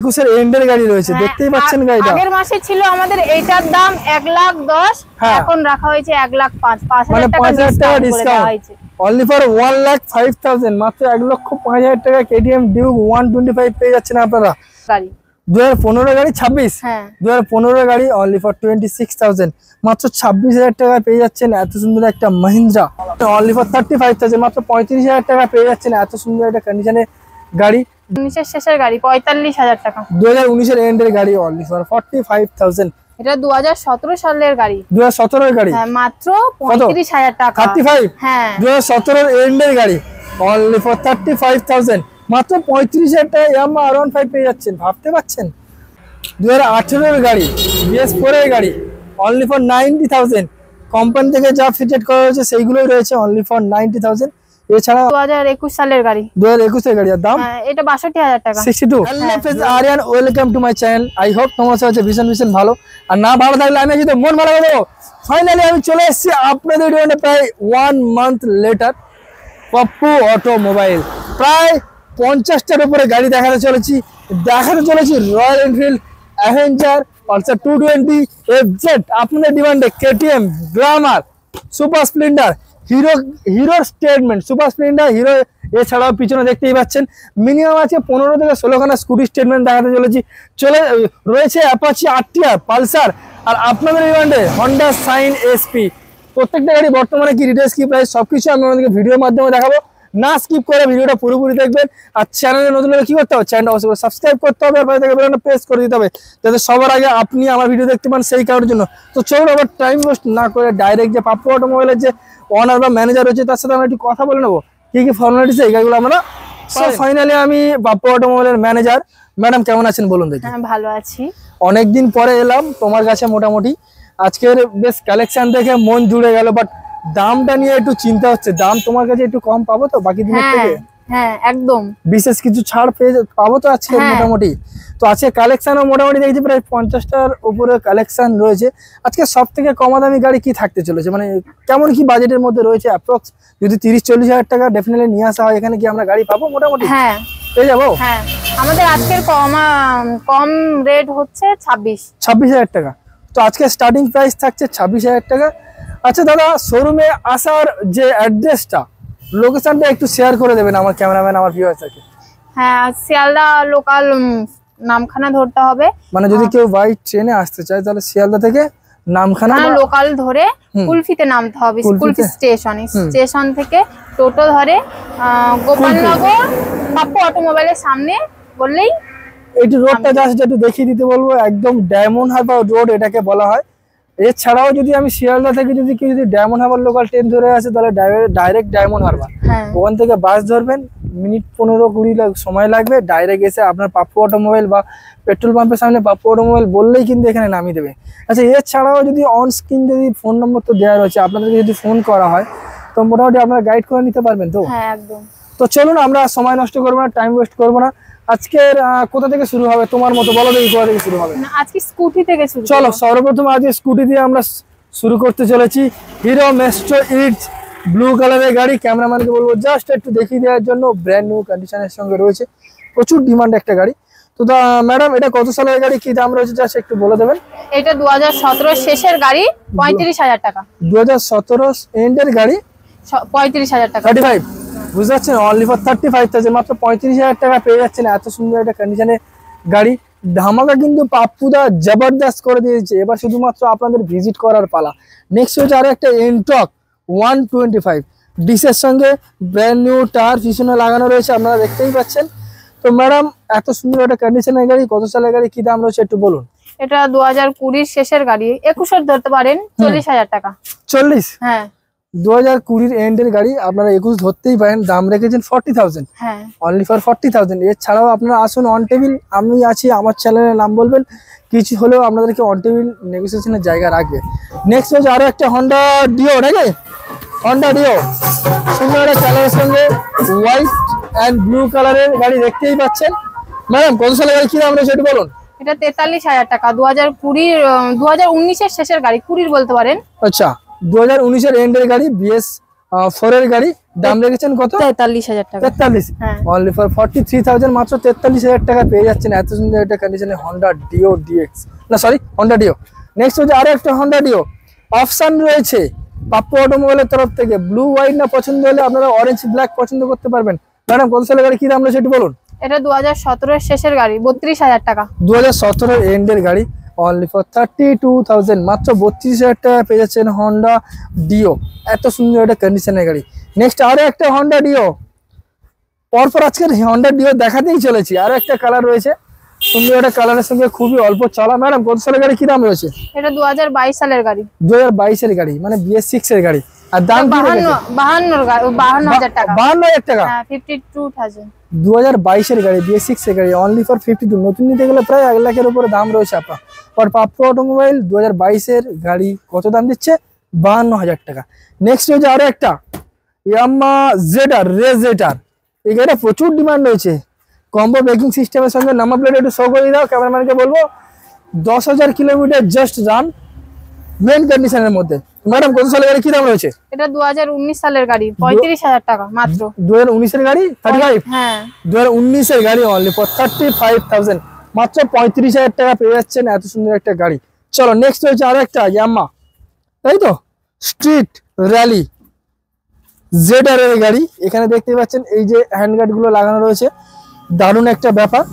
21 এন্ডের গাড়ি রয়েছে, দেখতেই পাচ্ছেন গাড়িটা। আগের মাসে ছিল আমাদের এইটার দাম 1,10,000, এখন রাখা হয়েছে 1,05,000, 5,000 টাকা ডিসকাউন্ট অনলি ফর 1,05,000, মাত্র 1,05,000 টাকা কেটিএম ডিউক 125 পেয়ে যাচ্ছেন আপনারা। গাড়ি 2015 গাড়ি 26, 2015 গাড়ি অনলি ফর 26,000, মাত্র 26,000 টাকা পেয়ে যাচ্ছেন এত সুন্দর একটা মহিন্দ্রা। অনলি ফর 35,000, মাত্র 35,000 টাকা পেয়ে যাচ্ছেন এত সুন্দর একটা কন্ডিশনের গাড়ি। 19 এর শেষের গাড়ি 45,000 টাকা। 2019 এর এন্ডের গাড়ি অনলি ফর 45,000। এটা 2017 সালের গাড়ি। 2017 এর গাড়ি মাত্র 35,000 টাকা। 35, 2017 এর এন্ডের গাড়ি অনলি ফর 35,000, মাত্র 35,000 টাকা ইয়ামাহা R15 পেয়ে যাচ্ছেন, ভাবতে পারছেন। 2018 এর গাড়ি BS4 এর গাড়ি অনলি ফর 90,000, কোম্পানি থেকে যা ফিটেড করা হয়েছে সেইগুলোই রয়েছে অনলি ফর 90,000। এছাড়া 2021 সালের গাড়ি, 2021 এর গাড়ি, দাম এটা 62,000 টাকা। 62। Hello friends, Aryan, welcome to my channel. I hope তোমার সাথে ভীষণ ভালো, আর না ভালো থাকলে আমি যদি মন ভালো করবো। ফাইনালি আমি চলে এসেছি আপনাদের জন্য প্রায় 1 মান্থ লেটার, পাপ্পু অটোমোবাইল। প্রায় 50টার উপরে গাড়ি দেখাতে চলেছি royal Enfield Avenger, Pulsar 220, FZ, আপনাদের ডিমান্ডে কেটিএম, গ্ল্যামার, সুপার স্প্লেন্ডার, হিরোর স্টেটমেন্ট, সুপার স্প্লেন্ডার, হিরো। এছাড়াও পিছনে দেখতেই পাচ্ছেন মিনিমাম আছে 15 থেকে 16খানা স্কুটি স্টেটমেন্ট দেখাতে চলেছি। রয়েছে অ্যাপাচি RTR, পালসার, আর আপনাদের ডিমান্ডে হন্ডা সাইন SP। প্রত্যেকটা গাড়ি বর্তমানে কি রিটেল কি প্রাইস সবকিছু আমি আপনাদেরকে ভিডিওর মাধ্যমে দেখাবো। না স্কিপ করে ভিডিওটা পুরোপুরি দেখবেন। আর চ্যানেলে নতুন হলে কি করতে হবে, চ্যানেলটা অবশ্যই সাবস্ক্রাইব করতে হবে, আর পাশে থেকে বেলটা প্রেস করে দিতে হবে যাতে সবার আগে আপনি আমার ভিডিও দেখতে পান, সেই কারণের জন্য। তো চলুন আবার টাইম ওয়েস্ট না করে ডাইরেক্ট যে পাপ্পু অটোমোবাইলের যে ওনার বা ম্যানেজার রয়েছে তার সাথে আমরা একটু কথা বলে নেবো, কি ফর্মালিটিস এই গাড়িগুলো আমরা। ফাইনালি আমি পাপ্পু অটোমোবাইলের ম্যানেজার। ম্যাডাম কেমন আছেন বলুন দেখি? ভালো আছি, অনেকদিন পরে এলাম তোমার কাছে। মোটামুটি আজকের বেশ কালেকশন দেখে মন জুড়ে গেল, বাট দামটা নিয়ে একটু চিন্তা হচ্ছে। দাম তোমার কাছে একটু কম পাবো তো বাকি দিনের থেকে? হ্যাঁ একদম, বিশেষ কিছু ছাড় পাবো তো আজকে মোটামুটি? তো আজকে কালেকশনও মোটামুটি দেখছি প্রায় 50টার উপরে কালেকশন রয়েছে। আজকে সব থেকে কম দামি গাড়ি কি থাকতে চলেছে, মানে কেমন কি বাজেটের মধ্যে রয়েছে অ্যাপ্রক্স? যদি 30-40 হাজার টাকা ডেফিনেটলি নিয়ে আসা হয় এখানে, কি আমরা গাড়ি পাবো মোটামুটি? পেয়ে যাবো। আমাদের আজকের কম রেট হচ্ছে 26,000 টাকা। তো আজকে স্টার্টিং প্রাইস থাকছে 26,000 টাকা। আচ্ছা দাদা, শোরুমে আসার যে অ্যাড্রেসটা, লোকেশনটা একটু শেয়ার করে দেবেন আমার ক্যামেরাম্যান, আমার ভিউয়ার্সকে। শিয়ালদা লোকাল নামখানা ধরতে হবে। মানে যদি কেউ বাই ট্রেনে আসতে চায় তাহলে শিয়ালদা থেকে নামখানা লোকাল ধরে কুলফিতে নামতে হবে। কুলফি স্টেশন থেকে টোটো ধরে গোপালনগর পাপ্পু অটোমোবাইলের সামনে বললেই এই রোডটা জাস্ট একটু দেখিয়ে দিতে বলবো। একদম ডায়মন্ড হারবার রোড এটাকে বলা হয়। এছাড়াও যদি আমি শিয়ালদা থেকে যদি কেউ যদি ডায়মন্ড হারবার লোকাল ট্রেন ধরে আসে তাহলে ডাইরেক্ট ডায়মন্ড হারবার, ওখান থেকে বাস ধরবেন, মিনিট 15-20 সময় লাগবে। ডাইরেক্ট এসে আপনার পাপ্পু অটোমোবাইল বা পেট্রোল পাম্পের সামনে পাপ্পু অটোমোবাইল বললেই কিন্তু এখানে নামিয়ে দেবে। আচ্ছা, এছাড়াও যদি অন স্ক্রিন যদি ফোন নম্বর তো দেওয়া রয়েছে, আপনাদেরকে যদি ফোন করা হয় তো মোটামুটি আপনারা গাইড করে নিতে পারবেন তো? একদম। তো চলুন, আমরা সময় নষ্ট করবো না, টাইম ওয়েস্ট করবো না। আজকের কোথা থেকে শুরু হবে তোমার মতো বলো দেখি, কোথা থেকে শুরু হবে? আজকে স্কুটি থেকে শুরু। চলো, সর্বপ্রথম আজকে স্কুটি দিয়ে আমরা শুরু করতে চলেছি। হিরো মেস্ট্রো ইটস ব্লু কালারের গাড়ি। ক্যামেরাম্যানকে বলবো জাস্ট একটু দেখিয়ে দেওয়ার জন্য। ব্র্যান্ড নিউ কন্ডিশনের সঙ্গে রয়েছে, প্রচুর ডিমান্ড একটা গাড়ি। তো ম্যাডাম, এটা কত সালের গাড়ি, কি দাম রয়েছে জাস্ট একটু বলে দেবেন? এটা 2017 শেষের গাড়ি, 35,000 টাকা। 2017 এন্ডের গাড়ি, 35,000 টাকা। 35, বুঝতে পারছেন? অনলি ফর 35,000, মাত্র 35,000 টাকা পেয়ে যাচ্ছেন এত সুন্দর একটা কন্ডিশনের গাড়ি। ধামাকা কিন্তু পাপ্পুদা জবরদস্ত করে দিয়েছে। এবার শুধুমাত্র আপনাদের ভিজিট করার পালা। নেক্সট হচ্ছে আরো একটা এনটর্ক 125 ডিসের সঙ্গে ব্র্যান্ড নিউ টায়ার পিছনে লাগানো রয়েছে, আপনারা দেখতেই পাচ্ছেন। তো ম্যাডাম, এত সুন্দর একটা কন্ডিশনের গাড়ি, কত সালের গাড়ি, কি দাম রয়েছে একটু বলুন? এটা 2020 শেষের গাড়ি, 21 ধরতে পারেন, 40,000 টাকা। 40? 2020 এন্ডের গাড়ি, আপনারা 21 ধরতেই পারেন। দাম রেখেছেন 40,000, অনলি ফর 40,000। এছাড়াও আপনারা আসুন অন টেবিল, আমি আছি, আমার চ্যানেলের নাম বলবেন, কিছু হলেও আপনাদেরকে অন টেবিল নেগোসিয়েশনের জায়গা রাখবে। নেক্সট হচ্ছে আরো একটা হন্ডা ডিও, নাকি হন্ডা ডিও, সুন্দর একটা কালারের সঙ্গে হোয়াইট অ্যান্ড ব্লু কালারের গাড়ি দেখতেই পাচ্ছেন। ম্যাডাম, কত সালের গাড়ি, কি দাম রয়েছে একটু বলুন? এটা 43,000 টাকা। 2019 এর শেষের গাড়ি, 20 বলতে পারেন। আচ্ছা, 2019 এর এন্ডের গাড়ি, BS 4 এর গাড়ি, দাম রেখেছেন কত? 43,000 টাকা। 43, হ্যাঁ অনলি ফর 43,000, মাত্র 43,000 টাকা পেয়ে যাচ্ছেন এত সুন্দর একটা কন্ডিশনে হন্ডা ডিও ডিএক্স, না সরি হন্ডা ডিও। নেক্সট হচ্ছে আরো একটা হন্ডা ডিও, অপশন রয়েছে পাপ্পু অটোমোবাইলের তরফ থেকে। ব্লু হোয়াইট না পছন্দ হলে আপনারা অরেঞ্জ ব্ল্যাক পছন্দ করতে পারবেন। ম্যাডাম কত সালের গাড়ি, কি দাম রয়েছে একটু বলুন? এটা 2017 এর শেষের গাড়ি, 32,000 টাকা। 2017 এর এন্ডের গাড়ি, অনলি ফর 32,000, মাত্র 32,000 টাকা পেয়ে যাচ্ছেন হন্ডা ডিও, এত সুন্দর একটা কন্ডিশনের গাড়ি। নেক্সট আরো একটা হন্ডা ডিও, পরপর আজকের হন্ডা ডিও দেখাতেই চলেছি। আরো একটা কালার রয়েছে, সুন্দর একটা কালারের সঙ্গে খুবই অল্প চলা। ম্যাডাম কত সালের গাড়ি, কি দাম রয়েছে? এটা 2022 সালের গাড়ি। 2022 এর গাড়ি, মানে BS6 এর গাড়ি। আর দাম 52,000 টাকা। 52,000 টাকা, হ্যাঁ 52,000। 2022 এর গাড়ি, BS6 এর গাড়ি, অনলি ফর 52। নতুন নিতে গেলে প্রায় 1 লাখের উপরে দাম রয়েছে আপনার। আর পাপ্পু অটোমোবাইল 2022 এর গাড়ি কত দাম দিচ্ছে? 52,000 টাকা। নেক্সট হচ্ছে আরো একটা ইয়ামাহা জেটার, রেজেটার। এই গাড়িটা প্রচুর ডিমান্ড রয়েছে, কম্বো ব্রেকিং সিস্টেমের সঙ্গে। নাম্বার প্লেট একটু শো করে দাও, ক্যামেরাম্যানকে বলবো। 10,000 কিলোমিটার জাস্ট রান, মেন কন্ডিশনের মধ্যে। ম্যাডাম কত সালের গাড়ি, কি দাম রয়েছে? এটা 2019 সালের গাড়ি, 35,000 টাকা মাত্র। 2019 এর গাড়ি 35, হ্যাঁ 2019 এর গাড়ি, অনলি ফর 35,000, মাত্র 35,000 টাকা পেয়ে যাচ্ছেন এত সুন্দর একটা গাড়ি। চলো নেক্সট হচ্ছে আরো একটা ইয়ামাহা, তাই তো, স্ট্রিট র্যালি জেডার এর গাড়ি। এখানে দেখতে পাচ্ছেন এই যে হ্যান্ডগার্ড গুলো লাগানো রয়েছে, দারুণ একটা ব্যাপার,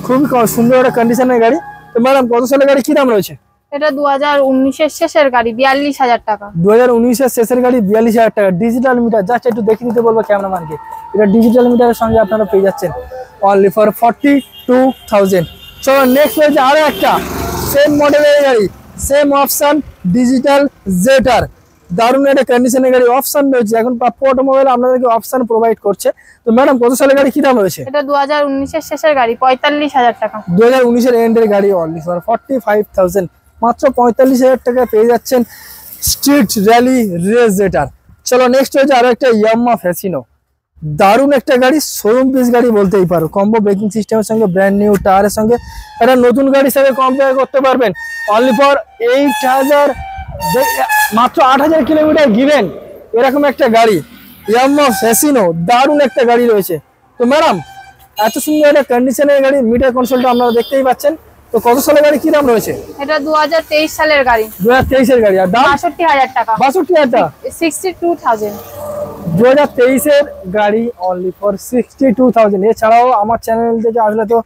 খুবই সুন্দর একটা কন্ডিশনের গাড়ি। তো ম্যাডাম কত সালের গাড়ি, কি দাম রয়েছে? এটা 2019 এর শেষের গাড়ি, 42,000 টাকা। 2019 এর শেষের গাড়ি, 42,000 টাকা। ডিজিটাল মিটার, জাস্ট একটু দেখে নিতে বলবো ক্যামেরাম্যানকে। এটা ডিজিটাল মিটারের সঙ্গে আপনারা পেয়ে যাচ্ছেন অনলি ফর 42,000। চলো নেক্সট হচ্ছে আরো একটা সেম মডেলের গাড়ি, সেম অপশন, ডিজিটাল জেটার, দারুণ একটা কন্ডিশনের গাড়ি। অপশন রয়েছে, এখন পাপ্পু অটোমোবাইল আপনাদেরকে অপশন প্রোভাইড করছে। তো ম্যাডাম কত সালের গাড়ি, কি দাম রয়েছে? এটা 2019 এর শেষের গাড়ি, 45,000 টাকা। 2019 এর এন্ডের গাড়ি, অনলি ফর 45,000, মাত্র 45,000 টাকা পেয়ে যাচ্ছেন স্ট্রিট র্যালি রেজেটার। চলো নেক্সট হচ্ছে আরো একটা ইয়ামাহা ফ্যাসিনো, দারুণ একটা গাড়ি, শোরুম পিস গাড়ি বলতেই পারো। কম্বো ব্রেকিং সিস্টেমের সঙ্গে, ব্র্যান্ড নিউ টায়ারের সঙ্গে, একটা নতুন গাড়ির সাথে কম্পেয়ার করতে পারবেন। অনলি ফর 8,000, মাত্র 8,000 কিলোমিটার গিভেন, এরকম একটা গাড়ি ইয়ামাহা ফ্যাসিনো, দারুণ একটা গাড়ি রয়েছে। তো ম্যাডাম এত সুন্দর একটা কন্ডিশনের গাড়ি, মিটার কনসোলটা আপনারা দেখতেই পাচ্ছেন। তো কত সালের গাড়ি, কি দাম রয়েছে? এটা 2023 সালের গাড়ি, 2023 এর গাড়ি, আর দাম 62,000 টাকা। 62,000 টাকা। 62,000। 2023 এর গাড়ি, অনলি ফর 62,000। এছাড়াও আমার চ্যানেল থেকে আসলে তো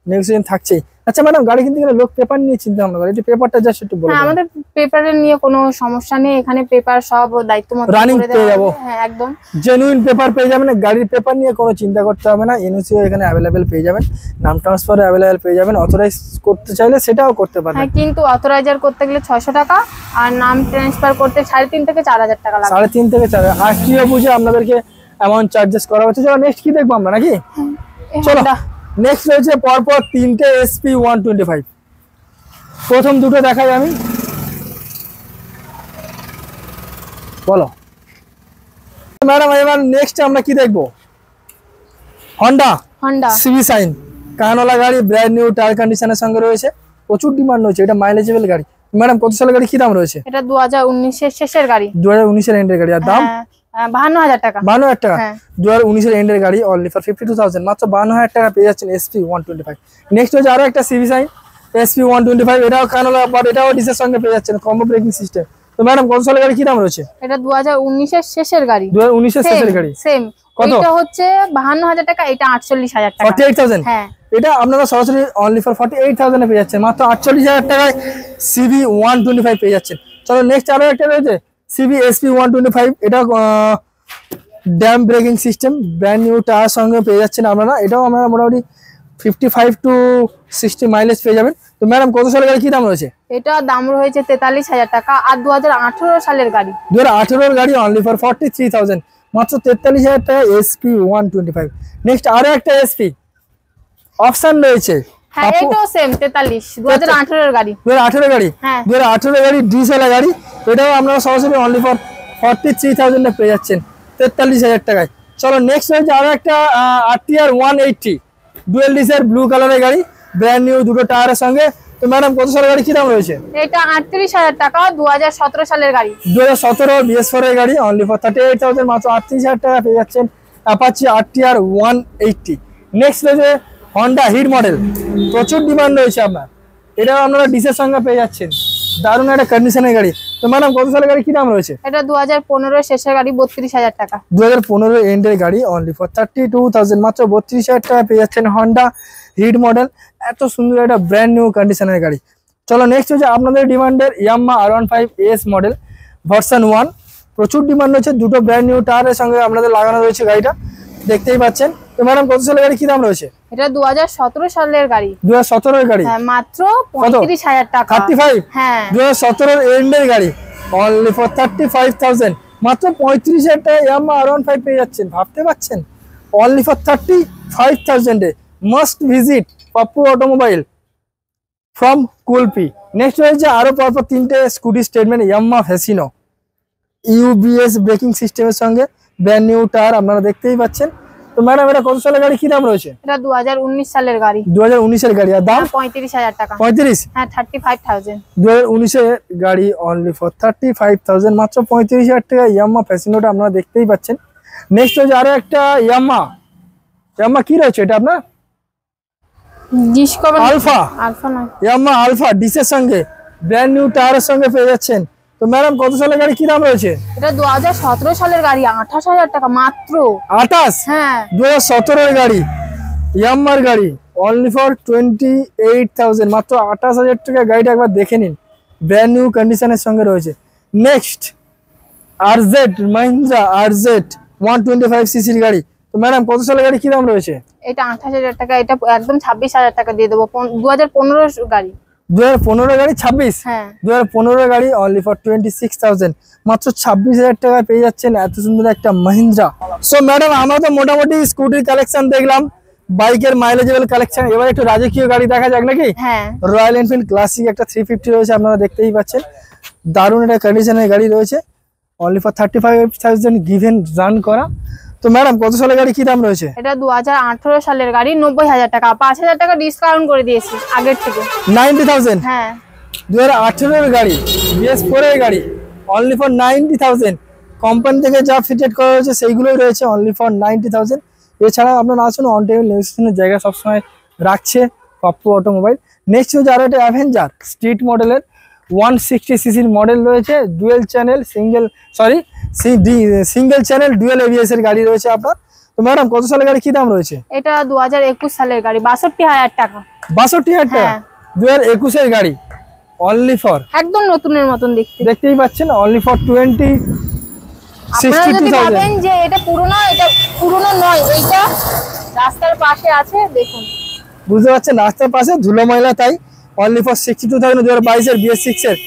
নেগোসিয়েশন থাকছেই। আচ্ছা ম্যাডাম, গাড়ি কিনতে গেলে লোক পেপার নিয়ে চিন্তা ভাবনা করে, এই পেপারটা জাস্ট একটু বলে। হ্যাঁ আমাদের পেপারের নিয়ে কোনো সমস্যা নেই, এখানে পেপার সব দায়িত্ব মতো রানিং পেয়ে যাবো, হ্যাঁ একদম জেনুইন পেপার পেয়ে যাবেন। গাড়ির পেপার নিয়ে কোনো চিন্তা করতে হবে না, এনওসিও এখানে অ্যাভেলেবেল পেয়ে যাবেন, নাম ট্রান্সফার অ্যাভেলেবেল পেয়ে যাবেন। অথরাইজ করতে চাইলে সেটাও করতে পারবেন। হ্যাঁ কিন্তু অথরাইজার করতে গেলে 600 টাকা, আর নাম ট্রান্সফার করতে 3.5 থেকে 4,000 টাকা লাগে। 3.5 থেকে 4, আরটিও বুঝে আপনাদেরকে অ্যামাউন্ট চার্জেস করা হচ্ছে। চলো নেক্সট কি দেখবো আমরা নাকি? চলো নেক্সট রয়েছে পরপর 3টে SP 125। প্রথম দুটো দেখাই আমি, বলো ম্যাডাম। এবার নেক্সট আমরা কি দেখবো? হন্ডা সিভি সাইন, কানালা গাড়ি, ব্র্যান্ড নিউ টায়ার কন্ডিশনের সঙ্গে রয়েছে, প্রচুর ডিমান্ড রয়েছে। এটা মাইলেজেবল গাড়ি। ম্যাডাম কত সালের গাড়ি, কি দাম রয়েছে? এটা 2019 এর শেষের গাড়ি, 2019 এর এন্ডের গাড়ি, আর দাম 52,000 টাকা। 52,000 টাকা। 2019 এর এন্ডের গাড়ি, অনলি ফর 52,000, মাত্র 52,000 টাকা পেয়ে যাচ্ছেন SP 125। নেক্সট হচ্ছে আরো একটা সিভি সাইন SP 125, এটাও কানালা, বাট এটাও ডিসের সঙ্গে পেয়ে যাচ্ছেন, কম্বো ব্রেকিং সিস্টেম। তো ম্যাডাম কত সালের গাড়ি, কি দাম রয়েছে? এটা 2019 এর শেষের গাড়ি, 2019 এর শেষের গাড়ি, সেম। কত? এটা হচ্ছে 52,000 টাকা, এটা 48,000 টাকা। 48,000। হ্যাঁ এটা আপনারা সরাসরি অনলি ফর 48,000 এ পেয়ে যাচ্ছেন, মাত্র 48,000 টাকায় CV 125 পেয়ে যাচ্ছেন। চলো নেক্সট আরো একটা রয়েছে CV SP 125, এটা drum braking system, brand new tyre সঙ্গে পেয়ে যাচ্ছেন আপনারা। এটাও আমরা মোটামুটি 55 to 60 মাইলেজ পেয়ে যাবেন। তো ম্যাডাম কত সালের গাড়ি, কি দাম রয়েছে? এটা দাম রয়েছে 43,000 টাকা, আর 2018 সালের গাড়ি, 2018 এর গাড়ি, অনলি ফর 43,000, মাত্র 43,000 টাকা SP 125। নেক্সট আরো একটা SP অপশন রয়েছে, হ্যাঁ এটাও সেম 43, 2018 এর গাড়ি, 2018 গাড়ি, হ্যাঁ 2018 গাড়ি, ডিজেল গাড়ি। এটাও আপনারা সরাসরি অনলি ফর 43,000 এ পেয়ে যাচ্ছেন 43,000 টাকায়। চলো নেক্সট হচ্ছে আরো একটা RTR 180 ডুয়েল ডিসের ব্লু কালারের গাড়ি, ব্র্যান্ড নিউ, দুটো টায়ারের সঙ্গে। তো তো ম্যাডাম কত সালের গাড়ি কি দাম রয়েছে? এটা 38,000 টাকা, 2017 সালের গাড়ি। 2017 BS4 এর গাড়ি অনলি ফর 38,000, মাত্র 38,000 টাকা পেয়ে যাচ্ছেন অ্যাপাচি RTR 180। নেক্সট রয়েছে হন্ডা হিট মডেল, প্রচুর ডিমান্ড রয়েছে আপনার, এটাও আপনারা ডিসের সঙ্গে পেয়ে যাচ্ছেন, দারুণ একটা কন্ডিশনের গাড়ি। তো ম্যাডাম কত সালের গাড়ি কি দাম রয়েছে? এটা 2015 শেষের গাড়ি, 32,000 টাকা। 2015 এন্ডের গাড়ি অনলি ফর 32,000, মাত্র 32,000 টাকা পেয়ে যাচ্ছেন হন্ডা হিট মডেল, এত সুন্দর একটা ব্র্যান্ড নিউ কন্ডিশনের গাড়ি। চলো নেক্সট হচ্ছে আপনাদের ডিমান্ডের Yamaha R15 AS model version 1, প্রচুর ডিমান্ড রয়েছে, দুটো ব্র্যান্ড নিউ টায়ারের সঙ্গে আপনাদের লাগানো রয়েছে গাড়িটা, দেখতেই পাচ্ছেন। তো ম্যাডাম কত সালের গাড়ি কি দাম রয়েছে? এটা 2017 সালের গাড়ি। 2017 এর গাড়ি, হ্যাঁ, মাত্র 35,000 টাকা। 35? হ্যাঁ, 2017 এন্ডের গাড়ি অনলি ফর 35,000, মাত্র 35,000 টাকা ইয়ামাহা R15 পেয়ে যাচ্ছেন, ভাবতে পারছেন? Only for 35,000 a must visit Pappu automobile from Kulpi. Next রয়েছে আরো পরপর তিনটে scooty statement, Yamaha Fascino UBS braking সিস্টেমের সঙ্গে ব্র্যান্ড নিউ টায়ার, আপনারা দেখতেই পাচ্ছেন। তো ম্যাডাম এটা কত সালের গাড়ি কি দাম রয়েছে? এটা 2019 সালের গাড়ি। 2019 এর গাড়ি, আর দাম 35,000 টাকা। 35? হ্যাঁ, 35,000। 2019 এর গাড়ি অনলি ফর 35,000, মাত্র 35,000 টাকা ইয়ামাহা ফ্যাসিনোটা আপনারা দেখতেই পাচ্ছেন। নেক্সট হচ্ছে আরো একটা ইয়ামাহা কি রয়েছে এটা আপনার? ডিসকভার আলফা, আলফা না, ইয়ামাহা আলফা ডিসের সঙ্গে ব্র্যান্ড নিউ টায়ারের সঙ্গে পেয়ে যাচ্ছেন। তো ম্যাডাম কত সালের গাড়ি কি দাম রয়েছে? এটা 2017 সালের গাড়ি, 28,000 টাকা মাত্র। 28? হ্যাঁ, 2017 এর গাড়ি, ইয়ামাহার গাড়ি অনলি ফর 28,000, মাত্র 28,000 টাকা গাড়িটা একবার দেখে নিন, ব্র্যান্ড নিউ কন্ডিশনের সঙ্গে রয়েছে। নেক্সট RZ, মাহিন্দ্রা RZ 125 সিসির গাড়ি। তো ম্যাডাম কত সালের গাড়ি কি দাম রয়েছে? এটা 28,000 টাকা, এটা একদম 26,000 টাকা দিয়ে দেবো। 2015 গাড়ি। 2015 গাড়ি, 26? হ্যাঁ, 2015 গাড়ি অনলি ফর 26,000, মাত্র 26,000 টাকা পেয়ে যাচ্ছেন এত সুন্দর একটা মাহিন্দ্রা। সো ম্যাডাম আমরা তো মোটামুটি স্কুটির কালেকশন দেখলাম, বাইকের মাইলেজেবল কালেকশন, এবার একটু রাজকীয় গাড়ি দেখা যাক নাকি? হ্যাঁ, রয়্যাল এনফিল্ড ক্লাসিক একটা 350 রয়েছে, আপনারা দেখতেই পাচ্ছেন, দারুণ একটা কন্ডিশনের গাড়ি রয়েছে অনলি ফর 35,000 গিভেন রান করা। তো ম্যাডাম কত সালের গাড়ি কি দাম রয়েছে? এটা 2018 সালের গাড়ি, 90,000 টাকা, 5,000 টাকা ডিসকাউন্ট করে দিয়েছি আগের থেকে। 90,000? হ্যাঁ, 2018 এর গাড়ি, BS4 এর গাড়ি অনলি ফর 90,000, কোম্পানি থেকে যা ফিটেড করা হয়েছে সেইগুলোই রয়েছে অনলি ফর 90,000। এছাড়া আপনারা আসুন, অন টেবিল নেগোসিয়েশনের জায়গা সবসময় রাখছে পাপ্পু অটোমোবাইল। নেক্সট হচ্ছে আরো একটা অ্যাভেঞ্জার স্ট্রিট মডেলের 160 সিসির মডেল রয়েছে, সিঙ্গেল চ্যানেল ডুয়েল ABS এর গাড়ি রয়েছে আপনার। তো ম্যাডাম কত সালের গাড়ি কি দাম রয়েছে? এটা 2021 সালের গাড়ি, 62,000 টাকা। 62,000 টাকা? হ্যাঁ। 2021 এর গাড়ি অনলি ফর, একদম নতুনের মতন দেখতে। দেখতেই পাচ্ছেন অনলি ফর আপনারা যদি 62,000। ভাবেন যে এটা পুরনো, এটা পুরনো নয়, এইটা রাস্তার পাশে আছে, দেখুন বুঝতে পারছেন, রাস্তার পাশে ধুলো ময়লা, তাই অনলি ফর 62,000, 2022 এর BS6 এর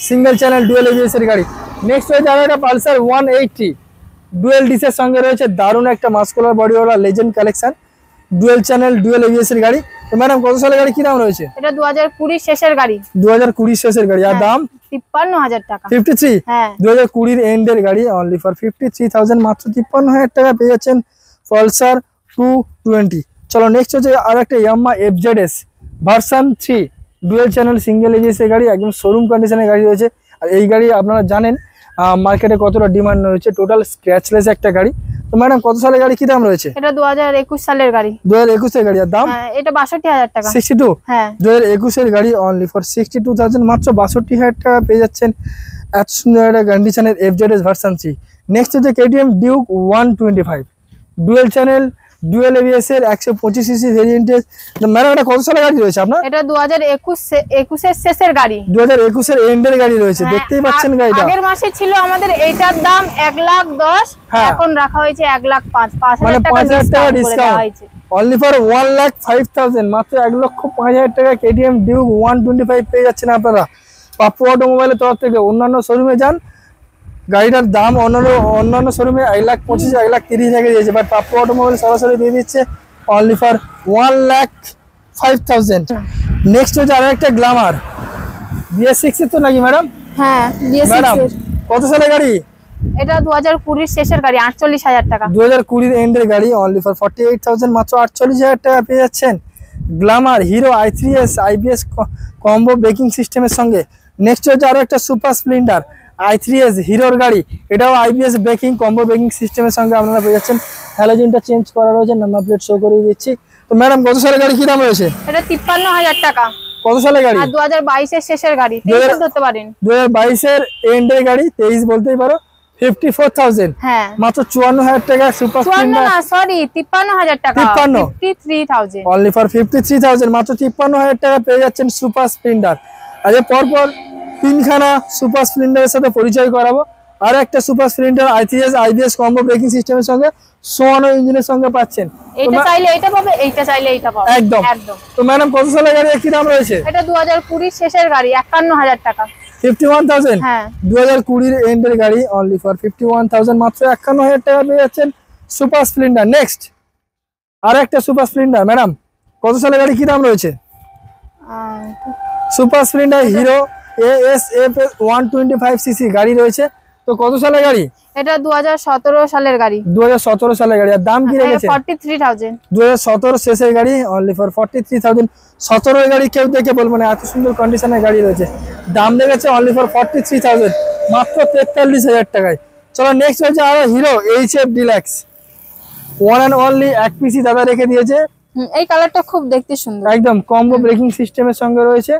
সিঙ্গেল চ্যানেল ডুয়েল ABS এর গাড়ি। নেক্সট হয়ে যাবে একটা পালসার 180 ডুয়েল ডিসের সঙ্গে রয়েছে, দারুণ একটা মাস্কুলার বডিওয়ালা legend collection, dual channel dual ABS এর গাড়ি। তো ম্যাডাম কত সালের গাড়ি কি দাম রয়েছে? এটা 2020 শেষের গাড়ি। 2020 শেষের গাড়ি, আর দাম 53,000 টাকা। 53? হ্যাঁ, 2020 এন্ডের গাড়ি অনলি ফর 53,000, মাত্র 53,000 টাকা পেয়ে যাচ্ছেন পালসার 220। চলো নেক্সট হচ্ছে আর একটা Yamaha FZS version 3 dual channel single ABS এর গাড়ি, একদম শোরুম কন্ডিশনের গাড়ি রয়েছে। আর এই গাড়ি আপনারা জানেন মার্কেটে কতটা ডিমান্ড রয়েছে, টোটাল স্ক্র্যাচলেস একটা গাড়ি। তো ম্যাডাম কত সালের গাড়ি কি দাম রয়েছে? এটা 2021 সালের গাড়ি। 2021 এর গাড়ি, আর দাম? হ্যাঁ, এটা 62,000 টাকা। 62? হ্যাঁ, 2021 এর গাড়ি অনলি ফর 62,000, মাত্র 62,000 টাকা পেয়ে যাচ্ছেন এত সুন্দর একটা কন্ডিশনের FZS ভার্সন 3। নেক্সট হচ্ছে KTM Duke 125 dual channel dual ABS এর 125 সিসি ভেরিয়েন্টের। ম্যাডাম এটা কত সালের গাড়ি রয়েছে আপনার? এটা 2021 এর শেষের গাড়ি। 2021 এর এন্ডের গাড়ি রয়েছে, দেখতেই পাচ্ছেন গাড়িটা। আগের মাসে ছিল আমাদের এইটার দাম 1,10,000, এখন রাখা হয়েছে 1,05,000, 5,000 টাকা ডিসকাউন্ট অনলি ফর 1,05,000, মাত্র 1,05,000 টাকা KTM ডিউক 125 পেয়ে যাচ্ছেন আপনারা পাপ্পু অটোমোবাইলের তরফ থেকে। অন্যান্য শোরুমে যান, গাড়িটার দাম অন্যান্য শোরুমে 1,25,000 1,30,000 টাকা দিয়েছে, বাট পাপ্পু অটোমোবাইল সরাসরি দিয়ে দিচ্ছে অনলি ফর 1,05,000। নেক্সট হচ্ছে আরো একটা গ্ল্যামার BS6 এর তো নাকি ম্যাডাম? হ্যাঁ, ম্যাডাম কত সালের গাড়ি? এটা 2020 শেষের গাড়ি, 48,000 টাকা। 2020 এন্ডের গাড়ি অনলি ফর 48,000, মাত্র 48,000 টাকা পেয়ে যাচ্ছেন Glamour hero i3s IBS combo breaking সিস্টেমের সঙ্গে। নেক্সট হচ্ছে আরো একটা সুপার স্প্লেন্ডার i3s হিরোর গাড়ি, এটাও IBS ব্রেকিং কম্বো ব্রেকিং সিস্টেমের সঙ্গে আপনারা পেয়ে যাচ্ছেন। হ্যালোজেনটা চেঞ্জ করা রয়েছে, নাম্বার প্লেট শো করে দিচ্ছি। তো ম্যাডাম কত সালের গাড়ি কি দাম রয়েছে? এটা 53,000 টাকা। কত সালের গাড়ি? আর 2022 এর শেষের গাড়ি, 23 ধরতে পারেন। 2022 এর এন্ডের গাড়ি, 23 বলতেই পারো। 54,000 হ্যাঁ, মাত্র 54,000 টাকা সুপার 54 স্প্লেন্ডার। না সরি 53,000 টাকা। 53,000 অনলি ফর 53,000 মাত্র 53,000 টাকা পেয়ে যাচ্ছেন সুপার স্প্লেন্ডার। আজ পরপর তিনখানা সুপার স্প্লেন্ডারের সাথে পরিচয় করাবো। আর একটা super Splendor i3s IBS combo breaking সিস্টেমের সঙ্গে সোয়ানো ইঞ্জিনের সঙ্গে পাচ্ছেন। এইটা চাইলে এইটা পাবে, এইটা চাইলে এইটা পাবে। একদম। তো ম্যাডাম কত সালের গাড়ি কি দাম রয়েছে? এটা 2020 শেষের গাড়ি, 51,000 টাকা। 51,000 হ্যাঁ, 2020 এর এন্ডের গাড়ি অনলি ফর 51,000 মাত্র 51,000 টাকা পেয়ে যাচ্ছেন সুপার স্প্লেন্ডার। নেক্সট আর একটা সুপার স্প্লেন্ডার, ম্যাডাম কত সালের গাড়ি কি দাম রয়েছে? Super Splendor hero ASF 125cc গাড়ি রয়েছে। তো কত সালের গাড়ি? এটা 2017 সালের গাড়ি। 2017 সালের গাড়ি। আর দাম কি রেখেছে? 43,000। 2017 শেষের গাড়ি অনলি ফর 43,000। 17 এর গাড়ি কেউ দেখে বলবো না, এত সুন্দর কন্ডিশনের গাড়ি রয়েছে। দাম লেগেছে অনলি ফর 43,000 মাত্র 43,000 টাকায়। চলো নেক্সট হচ্ছে আরো hero HF deluxe, one and only এক পিসি দাদা রেখে দিয়েছে। এই কালারটা খুব দেখতে সুন্দর, একদম কম্বো ব্রেকিং সিস্টেমের সঙ্গে রয়েছে,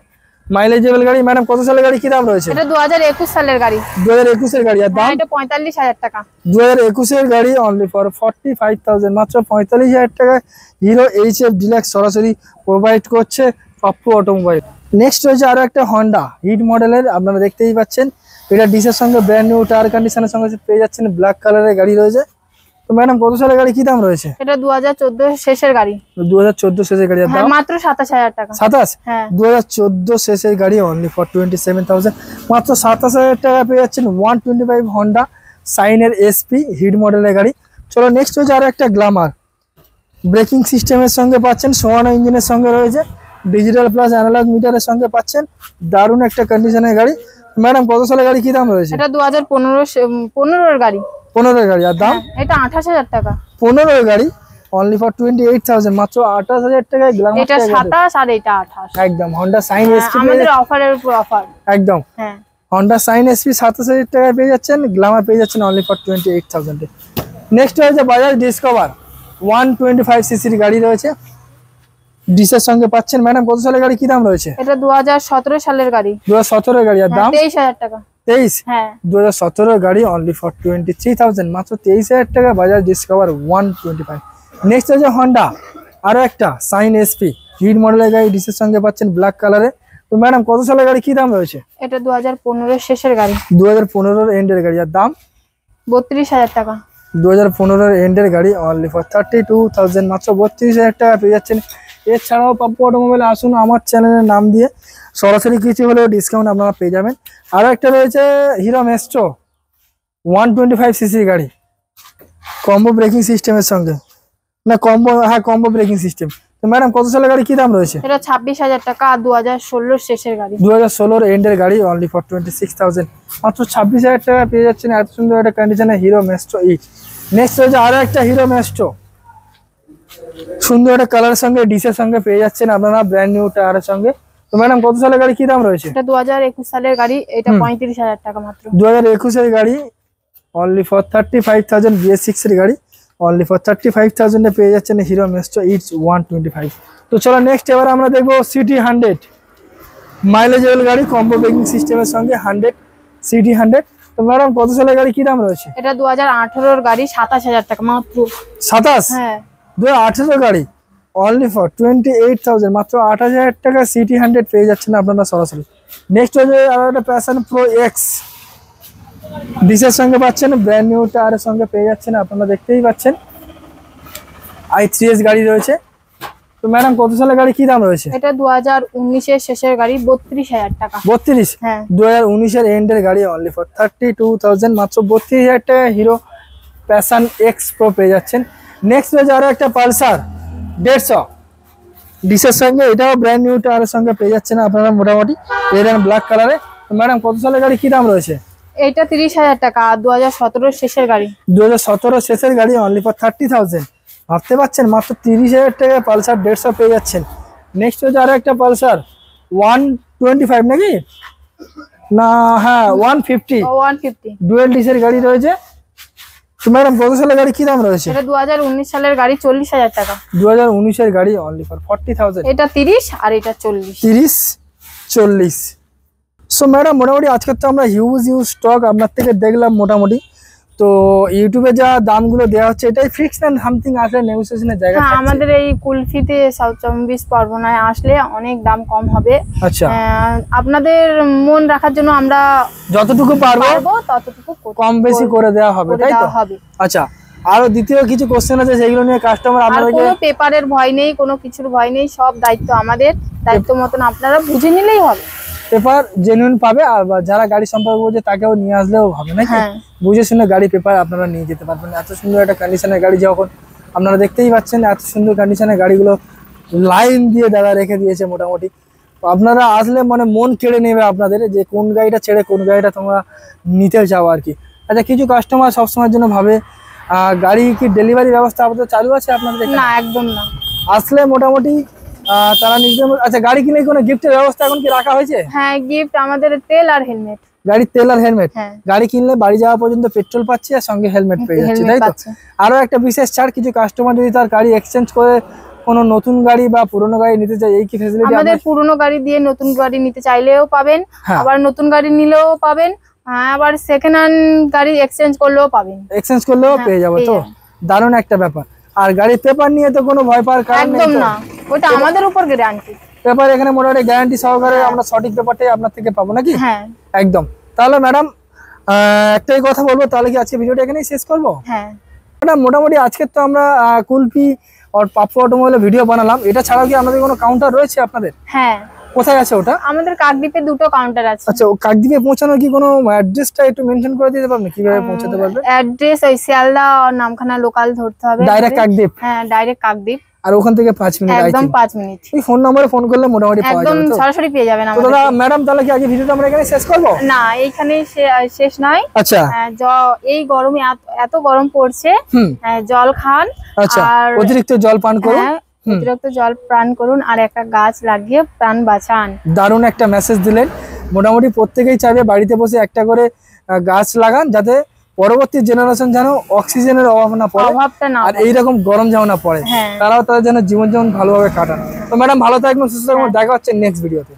মাইলেজেবল গাড়ি। ম্যাডাম কত সালের গাড়ি কি দাম রয়েছে? এটা 2021 সালের গাড়ি। 2021 এর গাড়ি। আর দাম? এটা 45,000 টাকা। 2021 এর গাড়ি অনলি ফর 45,000 মাত্র 45,000 টাকায় হিরো HF ডিলাক্স সরাসরি প্রোভাইড করছে পাপ্পু অটোমোবাইল। নেক্সট হচ্ছে আরো একটা হন্ডা হিট মডেলের, আপনারা দেখতেই পাচ্ছেন। এটা ডিসের সঙ্গে ব্র্যান্ড নিউ টায়ার কন্ডিশনের সঙ্গে পেয়ে যাচ্ছেন, ব্ল্যাক কালারের গাড়ি রয়েছে। তো ম্যাডাম কত সালের গাড়ি কি দাম রয়েছে? এটা 2014 শেষের গাড়ি। 2014 শেষের গাড়ি। আর দাম? মাত্র 27,000 টাকা। 27? হ্যাঁ, 2014 শেষের গাড়ি অনলি ফর 27,000 মাত্র 27,000 টাকা পেয়ে যাচ্ছেন 125 হন্ডা সাইনের SP হিট মডেলের গাড়ি। চলো নেক্সট হচ্ছে আরো একটা গ্ল্যামার ব্রেকিং সিস্টেমের সঙ্গে পাচ্ছেন, সোয়ানো ইঞ্জিনের সঙ্গে রয়েছে, ডিজিটাল প্লাস অ্যানালগ মিটারের সঙ্গে পাচ্ছেন, দারুণ একটা কন্ডিশনের গাড়ি। ম্যাডাম কত সালের গাড়ি কি দাম রয়েছে? এটা 2015 এর গাড়ি। 15 এর গাড়ি। আর দাম? এটা 28,000 টাকা। 15 এর গাড়ি অনলি ফর 28,000 মাত্র 28,000 টাকায় গ্ল্যামার। এটা 27 আর এটা 28। একদম হন্ডা সাইন SP আমাদের অফারের উপর অফার। একদম। হ্যাঁ, হন্ডা সাইন SP 27,000 টাকায় পেয়ে যাচ্ছেন, গ্ল্যামার পেয়ে যাচ্ছেন অনলি ফর 28,000 এ। নেক্সট হচ্ছে বাজাজ ডিসকভার 125cc গাড়ি রয়েছে, ডিসের সঙ্গে পাচ্ছেন। ম্যাডাম কত সালের গাড়ি কি দাম রয়েছে? এটা 2017 সালের গাড়ি। 2017 গাড়ি। আর দাম? 23,000 টাকা। 23? হ্যাঁ, 2017 গাড়ি অনলি ফর 23,000 মাত্র 23,000 টাকা বাজাজ ডিসকভার 125। নেক্সট হচ্ছে হন্ডা আরো একটা সাইন SP হিট মডেলের গাড়ি, ডিসের সঙ্গে পাচ্ছেন ব্ল্যাক কালারে। তো ম্যাডাম কত সালের গাড়ি কি দাম রয়েছে? এটা 2015 শেষের গাড়ি। 2015 এন্ডের গাড়ি। আর দাম? 32,000 টাকা। 2015 এন্ডের গাড়ি অনলি ফর 32,000 মাত্র 32,000 টাকা পেয়ে যাচ্ছেন। এছাড়াও পাপ্পু অটোমোবাইল আসুন আমার চ্যানেলের নাম দিয়ে, সরাসরি কিছু হলেও ডিসকাউন্ট আপনারা পেয়ে যাবেন। আরো একটা রয়েছে হিরো মেস্ট্রো 125cc গাড়ি, কম্বো ব্রেকিং সিস্টেমের সঙ্গে, না কম্বো, হ্যাঁ কম্বো ব্রেকিং সিস্টেম। তো ম্যাডাম কত সালের গাড়ি কি দাম রয়েছে? এটা 26,000 টাকা আর 2016 শেষের গাড়ি। 2016 এন্ডের গাড়ি অনলি ফর 26,000 মাত্র 26,000 টাকা পেয়ে যাচ্ছেন এত সুন্দর একটা কন্ডিশনে হিরো মেস্ট্রো ই। নেক্সট হচ্ছে আরো একটা হিরো মেস্ট্রো, সুন্দর একটা কালারের সঙ্গে ডিসের সঙ্গে পেয়ে যাচ্ছেন আপনারা, ব্র্যান্ড নিউ টায়ারের সঙ্গে। তো ম্যাডাম কত সালের গাড়ি কি দাম রয়েছে? এটা 2021 সালের গাড়ি। এটা 35,000 টাকা মাত্র। 2021 এর গাড়ি অনলি ফর 35,000 BS6 এর গাড়ি অনলি ফর 35,000 এ পেয়ে যাচ্ছেন হিরো মেস্ট্রো ইটস 125। তো চলো নেক্সট এবার আমরা দেখবো সিটি 100 মাইলেজেবল গাড়ি, কম্বো ব্রেকিং সিস্টেমের সঙ্গে 100 সিটি 100। তো ম্যাডাম কত সালের গাড়ি কি দাম রয়েছে? এটা 2018 এর গাড়ি, 27,000 টাকা মাত্র। 27? হ্যাঁ, 2018 গাড়ি অনলি ফর 28,000 মাত্র 8,000 টাকা সিটি 100 পেয়ে যাচ্ছেন আপনারা সরাসরি। নেক্সট হচ্ছে আর একটা প্যাশন প্রো এক্স, ডিসের সঙ্গে পাচ্ছেন, ব্র্যান্ড নিউ টায়ারের সঙ্গে পেয়ে যাচ্ছেন, আপনারা দেখতেই পাচ্ছেন। i3s গাড়ি রয়েছে। তো ম্যাডাম কত সালের গাড়ি কি দাম রয়েছে? এটা 2019 এর শেষের গাড়ি, 32,000 টাকা। 32? হ্যাঁ, 2019 এর এন্ডের গাড়ি অনলি ফর 32,000 মাত্র 32,000 টাকা হিরো প্যাশন এক্স প্রো পেয়ে যাচ্ছেন। নেক্সট হচ্ছে আরো একটা পালসার 150 ডিসের সঙ্গে, এটাও ব্র্যান্ড নিউ টায়ারের সঙ্গে পেয়ে যাচ্ছেন আপনারা মোটামুটি, রেড এন্ড ব্ল্যাক কালারে। তো ম্যাডাম কত সালের গাড়ি কি দাম রয়েছে? এটা 30,000 টাকা আর 2017 শেষের গাড়ি। 2017 শেষের গাড়ি অনলি ফর 30,000। ভাবতে পারছেন মাত্র 30,000 টাকা পালসার 150 পেয়ে যাচ্ছেন। নেক্সট হচ্ছে আরো একটা পালসার 125 নাকি না, হ্যাঁ 150 150 ডুয়েল ডিসের গাড়ি রয়েছে। তো ম্যাডাম কত সালের গাড়ি কি দাম রয়েছে? এটা 2019 সালের গাড়ি, 40,000 টাকা। 2019 এর গাড়ি অনলি ফর 40,000। এটা 30 আর এটা 40। 30-40। সো ম্যাডাম মোটামুটি আজকে তো আমরা হিউজ স্টক আপনার থেকে দেখলাম মোটামুটি। তো ইউটিউবে যা দামগুলো দেওয়া হচ্ছে এটাই ফিক্সড না সামথিং আসলে নেগোসিয়েশনের জায়গা হ্যাঁ, থাকছে? আমাদের এই কুলফিতে সাউথ 24 পরগনায় আসলে অনেক দাম কম হবে। আচ্ছা, আপনাদের মন রাখার জন্য আমরা যতটুকু পারবো ততটুকু কম বেশি করে দেওয়া হবে, তাই তো? আচ্ছা, আরো দ্বিতীয় কিছু কোশ্চেন আছে সেগুলো নিয়ে কাস্টমার আর আপনাদেরকে। কোনো পেপারের ভয় নেই, কোনো কিছুর ভয় নেই, সব দায়িত্ব আমাদের, দায়িত্ব মতন আপনারা বুঝে নিলেই হবে। পেপার জেনুইন পাবে, আর যারা গাড়ি সম্পর্কে বোঝে তাকেও নিয়ে আসলেও হবে নাকি? হ্যাঁ, বুঝে শুনে গাড়ি পেপার আপনারা নিয়ে যেতে পারবেন। এত সুন্দর একটা কন্ডিশনের গাড়ি, যখন আপনারা দেখতেই পাচ্ছেন এত সুন্দর কন্ডিশনের গাড়িগুলো লাইন দিয়ে দাদা রেখে দিয়েছে মোটামুটি। তো আপনারা আসলে মানে মন কেড়ে নেবে আপনাদের, যে কোন গাড়িটা ছেড়ে কোন গাড়িটা তোমরা নিতে চাও আর কি। আচ্ছা, কিছু কাস্টমার সবসময়ের জন্য ভাবে গাড়ি কি ডেলিভারি ব্যবস্থা আপাতত চালু আছে আপনাদের এখানে? না, একদম না। আসলে মোটামুটি তারা নিজেদের আচ্ছা, গাড়ি কিনে কোনো গিফটের ব্যবস্থা এখন কি রাখা হয়েছে? হ্যাঁ, গিফট আমাদের তেল আর হেলমেট। গাড়ির তেল আর হেলমেট। হ্যাঁ, গাড়ি কিনলে বাড়ি যাওয়া পর্যন্ত পেট্রোল পাচ্ছে আর সঙ্গে হেলমেট পেয়ে যাচ্ছে, হেলমেট তাই তো? পাচ্ছে। আরো একটা বিশেষ ছাড়, কিছু কাস্টমার যদি তার গাড়ি এক্সচেঞ্জ করে কোনো নতুন গাড়ি বা পুরনো গাড়ি নিতে চায়, এই কি ফ্যাসিলিটি? আমাদের পুরনো গাড়ি দিয়ে নতুন গাড়ি নিতে চাইলেও পাবেন, হ্যাঁ। আবার নতুন গাড়ি নিলেও পাবেন, আবার সেকেন্ড হ্যান্ড গাড়ি এক্সচেঞ্জ করলেও পাবেন। এক্সচেঞ্জ করলেও হ্যাঁ, পেয়ে যাবো পেয়ে তো? যাবেন। দারুণ একটা ব্যাপার। আর গাড়ির পেপার নিয়ে তো কোনো ভয় পাওয়ার কারণ নেই একদম তো? না, ওটা আমাদের উপর গ্যারান্টি। পেপার এখানে মোটামুটি গ্যারান্টি সহকারে আমরা সঠিক পেপারটাই আপনার থেকে পাবো নাকি? হ্যাঁ, একদম। তাহলে ম্যাডাম একটাই কথা বলবো, তাহলে কি আজকে ভিডিওটা এখানেই শেষ করবো? হ্যাঁ ম্যাডাম মোটামুটি আজকে তো আমরা কুলফি আর পাপ্পু অটোমোবাইলের ভিডিও বানালাম, এটা ছাড়াও কি আমাদের কোনো কাউন্টার রয়েছে আপনাদের? হ্যাঁ, কোথায় আছে ওটা? আমাদের কাকদ্বীপে 2টো কাউন্টার আছে। আচ্ছা, ও কাকদ্বীপে পৌঁছানোর কি কোনো অ্যাড্রেসটা একটু মেনশন করে দিতে পারবেন, কিভাবে পৌঁছাতে পারবে? অ্যাড্রেস ওই শিয়ালদা আর নামখানা লোকাল ধরতে হবে। ডাইরেক্ট কাকদ্বীপ? হ্যাঁ, ডাইরেক্ট কাকদ্বীপ। আর ওখান থেকে 5 মিনিট একদম 5 মিনিট। এই ফোন নম্বরে ফোন করলে মোটামুটি পাওয়া একদম যাবে তো? সরাসরি পেয়ে যাবেন তো আমাদের। দাদা ম্যাডাম, তাহলে কি আজকে ভিডিওটা আমরা এখানে শেষ করব? না, এইখানেই শেষ নয়। আচ্ছা, এই গরমে এত গরম পড়ছে, জল খান। আচ্ছা, আর অতিরিক্ত জল পান করুন। হ্যাঁ, অতিরিক্ত জল পান করুন আর একটা গাছ লাগিয়ে প্রাণ বাঁচান। দারুণ একটা মেসেজ দিলেন। মোটামুটি প্রত্যেকেই চাইবে বাড়িতে বসে একটা করে গাছ লাগান, যাতে পরবর্তী জেনারেশন যেন অক্সিজেনের অভাব না পড়ে, অভাবটা না আর এইরকম গরম যেন না পড়ে, হ্যাঁ। তারাও তাদের যেন জীবন ভালোভাবে কাটান। তো ম্যাডাম ভালো থাকবেন, সুস্থ থাকবেন, দেখা হচ্ছে নেক্সট ভিডিওতে।